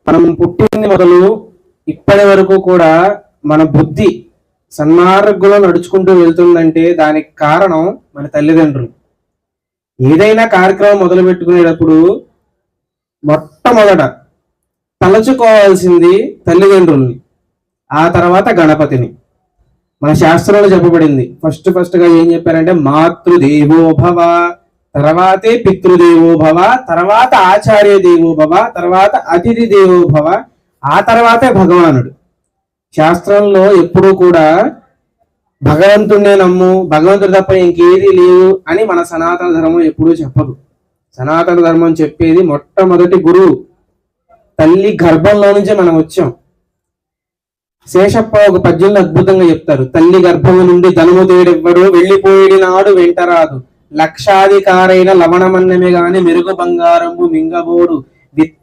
మనం పుట్టింది మొదలు ఇప్పటి వరకు కూడా మన బుద్ధి సన్మార్గంలో నడుచుకుంటూ వెళ్తుందంటే దానికి కారణం మన తల్లిదండ్రులు. ఏదైనా కార్యక్రమం మొదలు పెట్టుకునేటప్పుడు మొట్టమొదట తలచుకోవాల్సింది తల్లిదండ్రుల్ని, ఆ తర్వాత గణపతిని. మన శాస్త్రంలో చెప్పబడింది, ఫస్ట్ గా ఏం చెప్పారంటే మాతృదేవో భవ, తర్వాతే పితృదేవో భవ, తర్వాత ఆచార్య దేవో భవ, తర్వాత అతిథి దేవో భవ, ఆ తర్వాతే భగవానుడు. శాస్త్రంలో ఎప్పుడూ కూడా భగవంతుడినే నమ్ము, భగవంతుడు తప్ప ఇంకేది లేవు అని మన సనాతన ధర్మం ఎప్పుడూ చెప్పదు. సనాతన ధర్మం చెప్పేది మొట్టమొదటి గురువు, తల్లి గర్భంలో నుంచే మనం వచ్చాం. శేషప్ప ఒక పద్యంలో అద్భుతంగా చెప్తారు, తల్లి గర్భము నుండి ధనము తేడెవ్వడు, వెళ్ళిపోయిడి నాడు వెంటరాదు, లక్షాధికారైన లవణమన్నమే గాని మెరుగు బంగారము మింగబోడు, విత్త